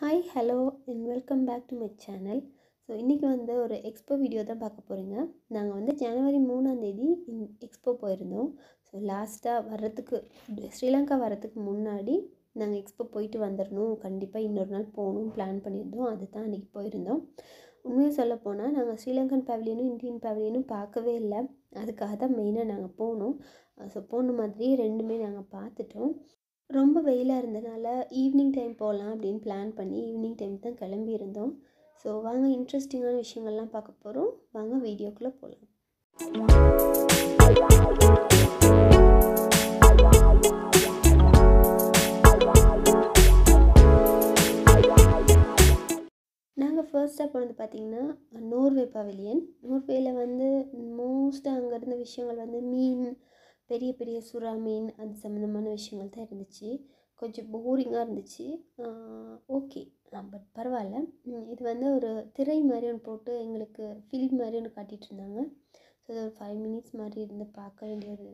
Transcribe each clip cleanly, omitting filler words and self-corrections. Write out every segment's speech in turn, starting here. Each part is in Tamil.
Hi hello and welcome back to my channel. So இன்றைக்கி வந்து ஒரு எக்ஸ்போ வீடியோ தான் பார்க்க போகிறீங்க. நாங்கள் வந்து ஜனவரி 3ஆம் தேதி எக்ஸ்போ போயிருந்தோம். ஸோ லாஸ்ட்டாக வர்றதுக்கு ஸ்ரீலங்கா வர்றதுக்கு முன்னாடி நாங்கள் எக்ஸ்போ போயிட்டு வந்துடணும், கண்டிப்பாக இன்னொரு நாள் போகணும்னு பிளான் பண்ணியிருந்தோம். அதுதான் அன்றைக்கி போயிருந்தோம். உண்மையாக சொல்லப்போனால் நாங்கள் ஸ்ரீலங்கன் பேவிலியனும் இந்தியன் பேவிலியனும் பார்க்கவே இல்லை. அதுக்காக தான் மெயினாக நாங்கள் போனோம். ஸோ போன மாதிரி ரெண்டுமே நாங்கள் பார்த்துட்டோம். ரொம்ப வெயிலாக இருந்தனால ஈவினிங் டைம் போகலாம் அப்படின்னு பிளான் பண்ணி ஈவினிங் டைம் தான் கிளம்பியிருந்தோம். ஸோ வாங்க இன்ட்ரெஸ்டிங்கான விஷயங்கள்லாம் பார்க்க போகிறோம். வாங்க வீடியோக்குள்ளே போகலாம். நாங்கள் ஃபர்ஸ்ட்டாக போனது பார்த்திங்கன்னா நோர்வே பவிலியன். நோர்வேயில் வந்து மோஸ்ட்டாக அங்கே இருந்த விஷயங்கள் வந்து மீன், பெரிய பெரிய சுறா மீன், அது சம்மந்தமான விஷயங்கள் தான் இருந்துச்சு. கொஞ்சம் போரிங்காக இருந்துச்சு. ஓகே, பட் பரவாயில்ல. இது வந்து ஒரு திரை மாதிரி ஒன்று போட்டு எங்களுக்கு ஃபில்ம் மாதிரி ஒன்று காட்டிகிட்டு இருந்தாங்க. ஸோ அது ஒரு 5 minutes மாதிரி இருந்து பார்க்க வேண்டிய ஒரு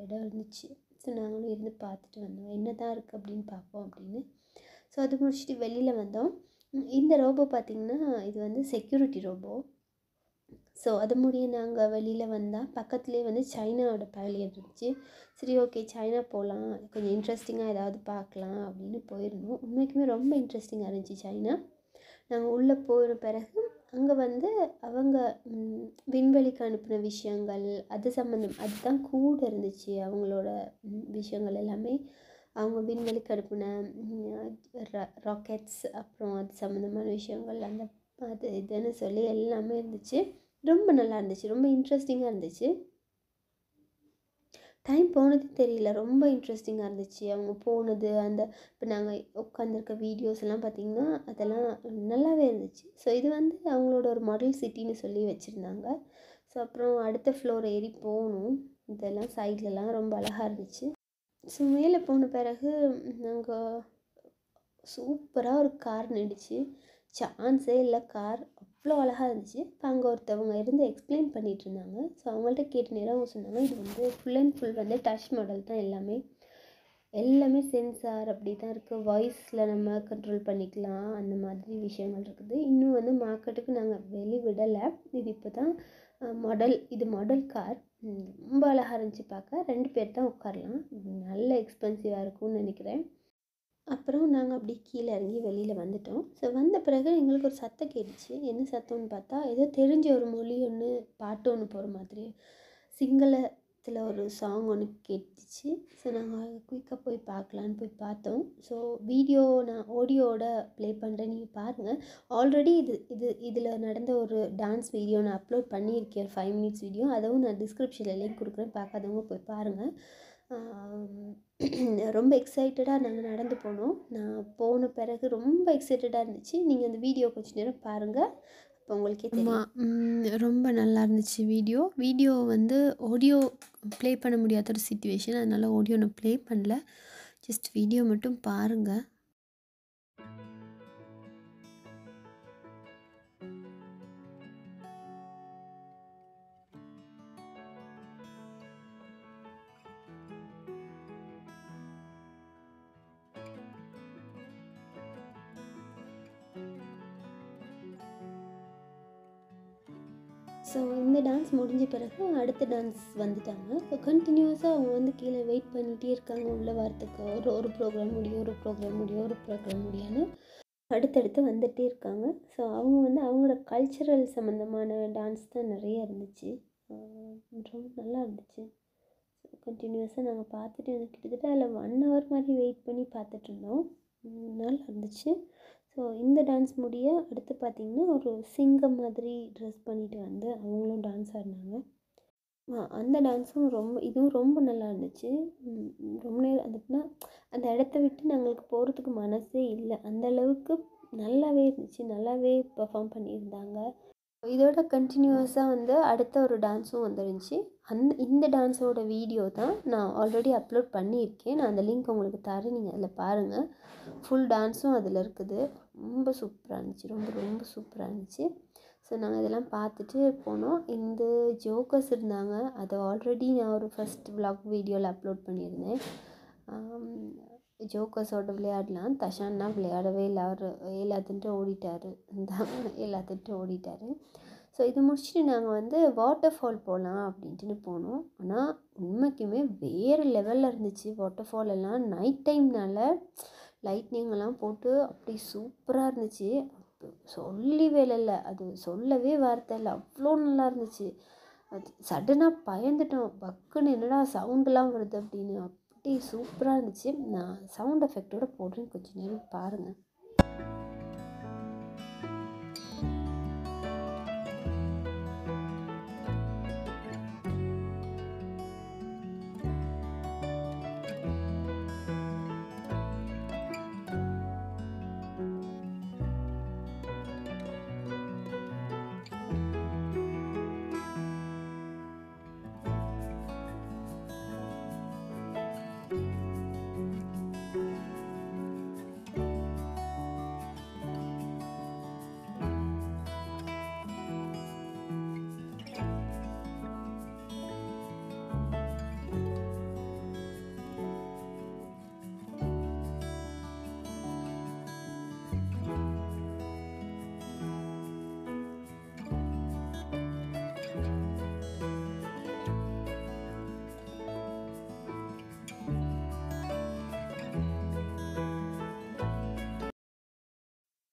இடம் இருந்துச்சு. ஸோ நாங்களும் இருந்து பார்த்துட்டு வந்தோம், என்ன தான் இருக்குது அப்படின்னு பார்ப்போம் அப்படின்னு. ஸோ அது முடிச்சுட்டு வெளியில் வந்தோம். இந்த ரோபோ பார்த்திங்கன்னா இது வந்து செக்யூரிட்டி ரோபோ. ஸோ அது முடிய நாங்கள் வெளியில் வந்தால் பக்கத்துலேயே வந்து சைனாவோட பேவிலியன் இருந்துச்சு. சரி, ஓகே, சைனா போகலாம், கொஞ்சம் இன்ட்ரெஸ்டிங்காக ஏதாவது பார்க்கலாம் அப்படின்னு போயிருந்தோம். உண்மைக்குமே ரொம்ப இன்ட்ரெஸ்டிங்காக இருந்துச்சு சைனா. நாங்கள் உள்ளே போயின பிறகு அங்கே வந்து அவங்க விண்வெளிக்கு அனுப்பின விஷயங்கள், அது சம்மந்தம் அதுதான் கூட இருந்துச்சு. அவங்களோட விஷயங்கள் எல்லாமே அவங்க விண்வெளிக்கு அனுப்பின ராக்கெட்ஸ், அப்புறம் அது சம்மந்தமான விஷயங்கள், அந்த அது இதுன்னு சொல்லி எல்லாமே இருந்துச்சு. ரொம்ப நல்லா இருந்துச்சு, ரொம்ப இன்ட்ரெஸ்டிங்காக இருந்துச்சு. டைம் போனது தெரியல, ரொம்ப இன்ட்ரெஸ்டிங்காக இருந்துச்சு அவங்க போனது. அந்த இப்போ நாங்கள் உட்காந்துருக்க வீடியோஸ் எல்லாம் பார்த்திங்கன்னா அதெல்லாம் நல்லாவே இருந்துச்சு. ஸோ இது வந்து அவங்களோட ஒரு மாடல் சிட்டின்னு சொல்லி வச்சுருந்தாங்க. ஸோ அப்புறம் அடுத்த ஃப்ளோர் ஏறி போகணும். இதெல்லாம் சைட்லலாம் ரொம்ப அழகாக இருந்துச்சு. ஸோ மேலே போன பிறகு நாங்கள் சூப்பராக ஒரு கார் நின்றுச்சு. சான்ஸே இல்லை, கார் அவ்வளோ அழகாக இருந்துச்சு. இப்போ அங்கே ஒருத்தவங்க இருந்து எக்ஸ்பிளைன் பண்ணிகிட்டு இருந்தாங்க. ஸோ அவங்கள்ட்ட கேட்ட நேரம் அவங்க சொன்னாங்க இது வந்து ஃபுல் அண்ட் ஃபுல் வந்து டச் மாடல் தான். எல்லாமே சென்சார் அப்படி தான் இருக்குது. வாய்ஸில் நம்ம கண்ட்ரோல் பண்ணிக்கலாம், அந்த மாதிரி விஷயங்கள் இருக்குது. இன்னும் வந்து மார்க்கெட்டுக்கு நாங்கள் வெளிவிடலை. இது இப்போ தான் மாடல் கார். ரொம்ப அழகாக இருந்துச்சு பார்க்க. 2 பேர் தான் உட்காரலாம். நல்ல எக்ஸ்பென்சிவாக இருக்கும்னு நினைக்கிறேன். அப்புறம் நாங்கள் அப்படி கீழே இறங்கி வெளியில் வந்துட்டோம். ஸோ வந்த பிறகு எங்களுக்கு ஒரு சத்தம் கேட்டுச்சு. என்ன சத்தம்னு பார்த்தா ஏதோ தெரிஞ்ச ஒரு மொழி ஒன்று, பாட்டு ஒன்று போகிற மாதிரி சிங்களத்தில் ஒரு சாங் ஒன்று கேட்டுச்சு. ஸோ நாங்கள் குயிக்காக போய் பார்க்கலான்னு போய் பார்த்தோம். ஸோ நான் ஆடியோவோட ப்ளே பண்ணுறேன், நீங்கள் பாருங்கள். ஆல்ரெடி இதில் நடந்த ஒரு டான்ஸ் வீடியோ நான் அப்லோட் பண்ணியிருக்கேன், 5 minutes வீடியோ. அதுவும் நான் டிஸ்கிரிப்ஷனில் லிங்க் கொடுக்குறேன், பார்க்காதவங்க போய் பாருங்கள். ரொம்ப எக்ஸைட்டடாக நாங்கள் நடந்து போனோம். நான் போன பிறகு ரொம்ப எக்ஸைட்டடாக இருந்துச்சு. நீங்கள் அந்த வீடியோ கொஞ்சம் நேரம் பாருங்கள், அப்போ உங்களுக்கே தெரியும். ரொம்ப நல்லா இருந்துச்சு வீடியோ வந்து ஆடியோ ப்ளே பண்ண முடியாத ஒரு சிச்சுவேஷன், அதனால் ஆடியோ நான் ப்ளே பண்ணல. ஜஸ்ட் வீடியோ மட்டும் பாருங்கள். ஸோ இந்த டான்ஸ் முடிஞ்ச பிறகு அடுத்த டான்ஸ் வந்துட்டாங்க. ஸோ கண்டினியூஸாக அவங்க வந்து கீழே வெயிட் பண்ணிகிட்டே இருக்காங்க உள்ளே வரத்துக்கு. ஒரு ப்ரோக்ராம் முடியான்னு அடுத்தடுத்து வந்துகிட்டே இருக்காங்க. ஸோ அவங்க வந்து அவங்களோட கல்ச்சுரல் சம்மந்தமான டான்ஸ் தான் நிறைய இருந்துச்சு. ரொம்ப நல்லா இருந்துச்சு. ஸோ கண்டினியூஸாக நாங்கள் பார்த்துட்டு எனக்கு கிட்டத்தட்ட அதில் 1 hour மாதிரி வெயிட் பண்ணி பார்த்துட்ருந்தோம். நல்லா இருந்துச்சு. ஸோ இந்த டான்ஸ் முடிய அடுத்து பார்த்திங்கன்னா ஒரு சிங்கம் மாதிரி ட்ரெஸ் பண்ணிட்டு வந்து அவங்களும் டான்ஸ் ஆடினாங்க. அந்த டான்ஸும் இதுவும் ரொம்ப நல்லா இருந்துச்சு. ரொம்ப நேரம் அந்த இடத்த விட்டு நாங்களுக்கு போகிறதுக்கு மனசே இல்லை, அந்தளவுக்கு நல்லாவே இருந்துச்சு. நல்லாவே பெர்ஃபார்ம் பண்ணியிருந்தாங்க. இதோட கண்டினியூஸாக வந்து அடுத்த ஒரு டான்ஸும் வந்துருந்துச்சு. இந்த டான்ஸோட வீடியோ தான் நான் ஆல்ரெடி அப்லோட் பண்ணியிருக்கேன். நான் அந்த லிங்க் உங்களுக்கு தரேன், நீங்கள் அதில் பாருங்கள். ஃபுல் டான்ஸும் அதில் இருக்குது. ரொம்ப சூப்பராக இருந்துச்சு, ரொம்ப சூப்பராக இருந்துச்சு. ஸோ நாங்கள் இதெல்லாம் பார்த்துட்டு போனோம். இந்த ஜோக்கர்ஸ் இருந்தாங்க, அதை ஆல்ரெடி நான் ஒரு ஃபஸ்ட் vlog வீடியோவில் அப்லோட் பண்ணியிருந்தேன். ஜோக்கர்ஸோட விளையாடலாம். தஷான்னா விளையாடவே இல்லை, அவர் எல்லாத்துன்ட்டு ஓடிட்டார், எல்லாத்துன்ட்டு ஓடிட்டார். ஸோ இது முடிச்சுட்டு நாங்கள் வந்து வாட்டர் ஃபால் போகலாம் அப்படின்ட்டுன்னு போனோம். ஆனால் உண்மைக்குமே வேறு லெவலில் இருந்துச்சு. வாட்டர் ஃபால் எல்லாம் நைட் டைம்னால லைட்னிங்கெல்லாம் போட்டு அப்படி சூப்பராக இருந்துச்சு. சொல்லவே இல்லை, அது சொல்லவே வார்த்தை இல்லை, அவ்வளோ நல்லா இருந்துச்சு. அது சடனாக பயந்துட்டோம், பக்குன்னு என்னடா சவுண்டெலாம் வருது அப்படின்னு. அப்படி சூப்பராக இருந்துச்சு. நான் சவுண்ட் எஃபெக்டோடு போடுறேன், கொஞ்சம் நேரம் பாருங்கள்.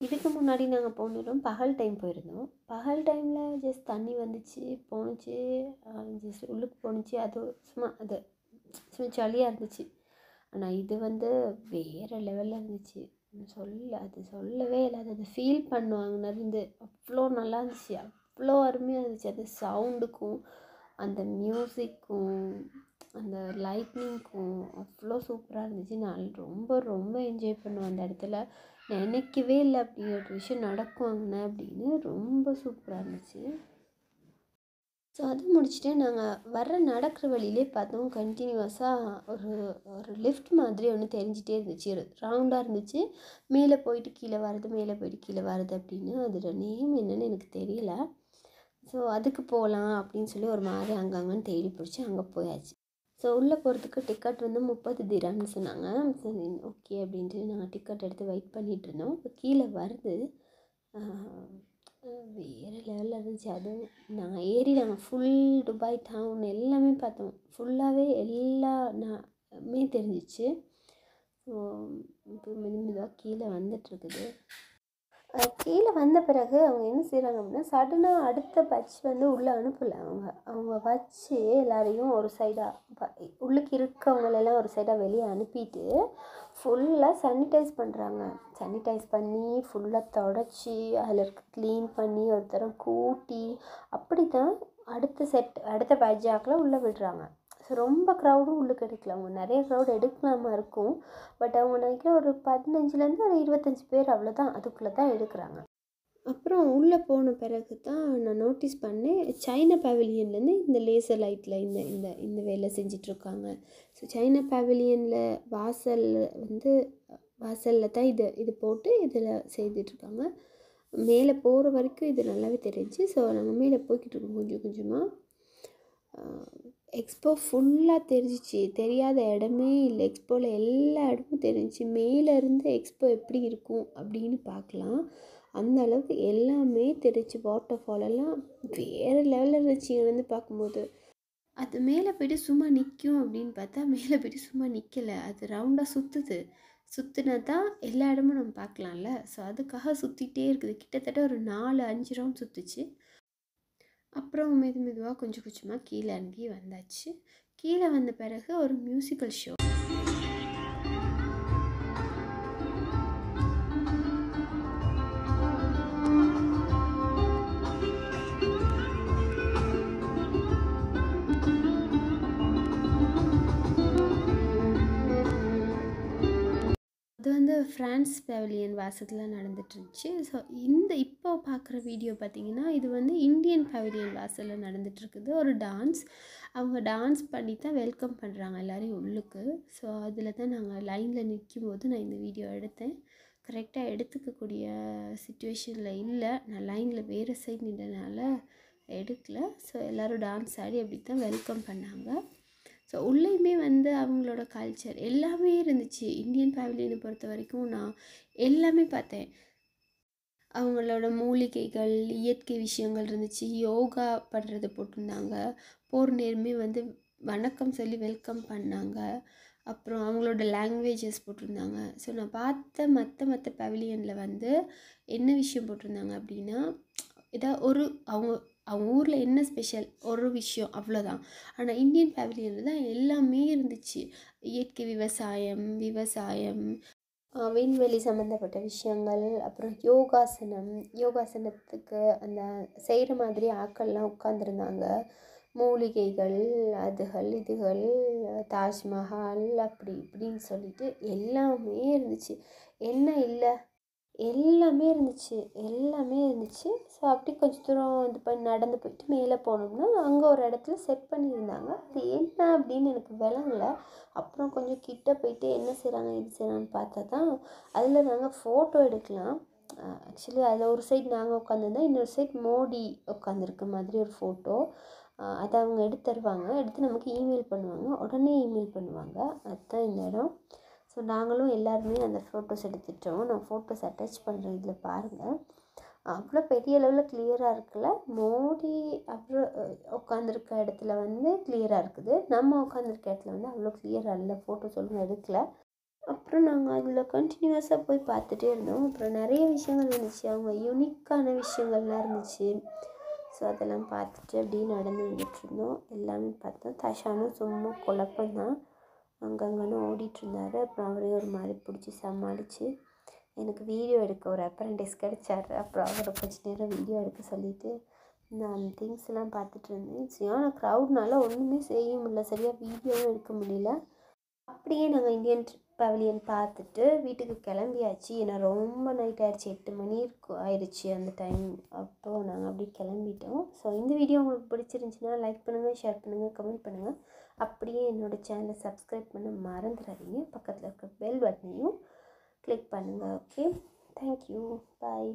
இதுக்கு முன்னாடி நாங்கள் போனதும் பகல் டைம் போயிருந்தோம். பகல் டைமில் ஜஸ்ட் தண்ணி வந்துச்சு போணுச்சு, ஜஸ்ட் உள்ளுக்கு போணுச்சு, அது சும்மா ஜாலியாக இருந்துச்சு. ஆனால் இது வந்து வேறு லெவலில் இருந்துச்சு. அது சொல்லவே இல்லை, அதை ஃபீல் பண்ணுவாங்கன்னு அவ்வளோ நல்லா இருந்துச்சு, அவ்வளோ அருமையாக இருந்துச்சு. அந்த சவுண்டுக்கும் அந்த மியூசிக்கும் அந்த லைட்னிங்க்கும் அவ்வளோ சூப்பராக இருந்துச்சு. நான் ரொம்ப ரொம்ப என்ஜாய் பண்ணுவேன் அந்த இடத்துல. நினைக்கவே இல்லை அப்படி ஒரு விஷயம் நடக்குவாங்கண்ணே அப்படின்னு. ரொம்ப சூப்பராக இருந்துச்சு. ஸோ அது முடிச்சுட்டு நாங்கள் நடக்கிற வழியிலே பார்த்தோம், கண்டினியூஸாக ஒரு லிஃப்ட் மாதிரி ஒன்று தெரிஞ்சிட்டே இருந்துச்சு. ரவுண்டாக இருந்துச்சு, மேலே போயிட்டு கீழே வருது, மேலே போயிட்டு கீழே வருது அப்படின்னு. அதோட நேம் என்னென்னு எனக்கு தெரியல. ஸோ அதுக்கு போகலாம் அப்படின்னு சொல்லி ஒரு மாதிரி அங்கங்கன்னு தேடி பிடிச்சி அங்கே போயாச்சு. ஸோ உள்ளே போகிறதுக்கு டிக்கெட் வந்து 30 திரம்னு சொன்னாங்க. சரி ஓகே அப்படின்ட்டு நாங்கள் டிக்கெட் எடுத்து வெயிட் பண்ணிகிட்டு இருந்தோம். இப்போ கீழே வருது, வேறு லெவலில் இருந்துச்சு. அதுவும் நாங்கள் ஃபுல் துபாய் டவுன் எல்லாமே பார்த்தோம், ஃபுல்லாகவே எல்லாமே தெரிஞ்சிச்சு. ஸோ இப்போ மெதுமெதுவாக கீழே வந்துட்டுருக்குது. கீழே வந்த பிறகு அவங்க என்ன செய்கிறாங்க அப்படின்னா, சடனாக அடுத்த பட்ச் வந்து உள்ளே அனுப்பலை. அவங்க வச்சு எல்லாரையும் ஒரு சைடாக உள்ளுக்கு இருக்கவங்களெல்லாம் ஒரு சைடாக வெளியே அனுப்பிட்டு ஃபுல்லாக சானிடைஸ் பண்ணுறாங்க. சானிடைஸ் பண்ணி ஃபுல்லாக தொடச்சி அதில் க்ளீன் பண்ணி ஒரு தரம் கூட்டி அப்படி தான் அடுத்த பேட்சாக்கில் உள்ளே விடுறாங்க. ஸோ ரொம்ப க்ரௌடும் உள்ளுக்கு எடுக்கல. அவங்க நிறைய க்ரௌட் எடுக்கலாமா இருக்கும், பட் அவங்க நினைக்கிற ஒரு 15லேருந்து ஒரு 25 பேர் அவ்வளோதான், அதுக்குள்ளே தான் எடுக்கிறாங்க. அப்புறம் உள்ளே போன பிறகு தான் நான் நோட்டீஸ் பண்ணேன், சைனா பேவிலியன்லேருந்து இந்த லேசர் லைட்டில் இந்த வேலை செஞ்சிட்ருக்காங்க. ஸோ சைனா பேவிலியனில் வாசலில் தான் இது போட்டு இதில் செய்துட்ருக்காங்க. மேலே போகிற வரைக்கும் இது நல்லாவே தெரிஞ்சு. ஸோ நாங்கள் மேலே போய்கிட்டு இருக்கோம் கொஞ்சம் கொஞ்சமாக. எக்ஸ்போ ஃபுல்லாக தெரிஞ்சிச்சு, தெரியாத இடமே இல்லை. எக்ஸ்போவில் எல்லா இடமும் தெரிஞ்சிச்சு. மேலே இருந்து எக்ஸ்போ எப்படி இருக்கும் அப்படின்னு பார்க்கலாம், அந்த அளவுக்கு எல்லாமே தெரிஞ்சு. வாட்டர் ஃபாலெல்லாம் வேறு லெவலில் இருந்துச்சு இங்கேருந்து பார்க்கும்போது. அது மேலே போய்ட்டு சும்மா நிற்கும் அப்படின்னு பார்த்தா மேலே போய்ட்டு சும்மா நிற்கலை, அது ரவுண்டாக சுற்றுனா தான் எல்லா இடமும் நம்ம பார்க்கலாம்ல. ஸோ அதுக்காக சுற்றிகிட்டே இருக்குது. கிட்டத்தட்ட ஒரு 4-5 ரவுண்ட் சுற்றுச்சு. அப்புறம் மெதுவாக கொஞ்சம் கொஞ்சமாக கீழே இறங்கி வந்தாச்சு. கீழே வந்த பிறகு ஒரு மியூசிக்கல் ஷோ. அது வந்து ஃப்ரான்ஸ் பேவிலியன் வாசத்தில் நடந்துகிட்ருந்துச்சு. ஸோ இப்போ பார்க்குற வீடியோ பார்த்திங்கன்னா, இது வந்து இந்தியன் பேவிலியன் வாசலில் நடந்துகிட்ருக்குது. ஒரு அவங்க டான்ஸ் பண்ணி தான் வெல்கம் பண்ணுறாங்க எல்லோரையும் உள்ளுக்கு. ஸோ அதில் தான் நாங்கள் லைனில் நிற்கும்போது நான் இந்த வீடியோ எடுத்தேன். கரெக்டாக எடுத்துக்கக்கூடிய சிச்சுவேஷனில் இல்லை, நான் லைனில் வேறு சைடு நின்றனால எடுக்கலை. ஸோ எல்லோரும் டான்ஸ் ஆடி அப்படி தான் வெல்கம் பண்ணாங்க. ஸோ உள்ளேயுமே வந்து அவங்களோட கல்ச்சர் எல்லாமே இருந்துச்சு. இந்தியன் பேவிலியனை பொறுத்த வரைக்கும் நான் எல்லாமே பார்த்தேன். அவங்களோட மூலிகைகள், இயற்கை விஷயங்கள் இருந்துச்சு. யோகா பண்ணுறது போட்டிருந்தாங்க. போர் நேரமே வந்து வணக்கம் சொல்லி வெல்கம் பண்ணாங்க. அப்புறம் அவங்களோட லாங்குவேஜஸ் போட்டிருந்தாங்க. ஸோ நான் பார்த்த மற்ற பவிலியனில் வந்து என்ன விஷயம் போட்டிருந்தாங்க அப்படின்னா, ஒரு அவங்க அவங்க ஊரில் என்ன ஸ்பெஷல் ஒரு விஷயம் அவ்வளோதான். ஆனால் இந்தியன் பவிலியனில் தான் எல்லாமே இருந்துச்சு. இயற்கை விவசாயம், விண்வெளி சம்மந்தப்பட்ட விஷயங்கள், அப்புறம் யோகாசனத்துக்கு அந்த செய்கிற மாதிரி ஆட்கள்லாம் உட்காந்துருந்தாங்க. மூலிகைகள், இதுகள், தாஜ்மஹால் அப்படி இப்படின்னு சொல்லிட்டு எல்லாமே இருந்துச்சு. என்ன இல்லை, எல்லாமே இருந்துச்சு. ஸோ அப்படி கொஞ்சம் தூரம் நடந்து போயிட்டு மேலே போனோம்னா அங்கே ஒரு இடத்துல செட் பண்ணியிருந்தாங்க. அது என்ன அப்படின்னு எனக்கு விளங்கலை. அப்புறம் கொஞ்சம் கிட்ட போயிட்டு என்ன செய்கிறாங்க இது செய்கிறாங்கன்னு பார்த்தா தான் அதில் நாங்கள் ஃபோட்டோ எடுக்கலாம். ஆக்சுவலி அதில் ஒரு சைடு நாங்கள் உட்காந்துருந்தோம், இன்னொரு சைடு மோடி உட்காந்துருக்க மாதிரி ஒரு ஃபோட்டோ. அதை அவங்க எடுத்து தருவாங்க, எடுத்து நமக்கு இமெயில் பண்ணுவாங்க, உடனே இமெயில் பண்ணுவாங்க. அதுதான் இந்த இடம். ஸோ நாங்களும் எல்லாருமே அந்த ஃபோட்டோஸ் எடுத்துட்டோம். நான் ஃபோட்டோஸ் அட்டாச் பண்ணுறேன், இதில் பாருங்கள். அவ்வளோ பெரிய அளவில் கிளியராக இருக்குல்ல. மோடி அப்புறம் உட்காந்துருக்க இடத்துல வந்து கிளியராக இருக்குது. நம்ம உட்காந்துருக்க இடத்துல வந்து அவ்வளோ கிளியராக இல்லை, ஃபோட்டோஸ் ஒன்றும் எடுக்கல. அப்புறம் நாங்கள் அதில் கண்டினியூஸாக போய் பார்த்துட்டே இருந்தோம். அப்புறம் நிறைய விஷயங்கள் இருந்துச்சு, அவங்க யூனிக்கான விஷயங்கள்லாம் இருந்துச்சு. ஸோ அதெல்லாம் பார்த்துட்டு அப்படியே நடந்து வந்துட்டுருந்தோம். எல்லாமே பார்த்தோம். தஷானும் சும்மா குழப்பந்தான், அங்கங்கன்னு ஓடிட்டுருந்தார். அப்புறம் அவரே ஒரு மாதிரி பிடிச்சி சமாளித்து எனக்கு வீடியோ எடுக்க ஒரு அப்ரண்டிஸ் கிடச்சார். அப்புறம் அவரை கொஞ்சம் நேரம் வீடியோ எடுக்க சொல்லிவிட்டு நான் திங்ஸ்லாம் பார்த்துட்டு இருந்தேன். சரியான க்ரௌட்னால ஒன்றுமே செய்ய முடியல, சரியாக வீடியோவும் எடுக்க முடியல. அப்படியே நாங்கள் இந்தியன் பவிலியன் பார்த்துட்டு வீட்டுக்கு கிளம்பியாச்சு. ஏன்னா ரொம்ப நைட் ஆயிடுச்சு, 8 மணி ஆயிடுச்சு அந்த டைம். அப்போது நாங்கள் அப்படி கிளம்பிட்டோம். ஸோ இந்த வீடியோ உங்களுக்கு பிடிச்சிருந்துச்சின்னா லைக் பண்ணுங்கள், ஷேர் பண்ணுங்கள், கமெண்ட் பண்ணுங்கள். அப்படியே என்னோடய சேனலை சப்ஸ்கிரைப் பண்ண மறந்துடாதீங்க. பக்கத்தில் இருக்க பெல் பட்டனையும் கிளிக் பண்ணுங்கள். ஓகே, தேங்க்யூ, பாய்.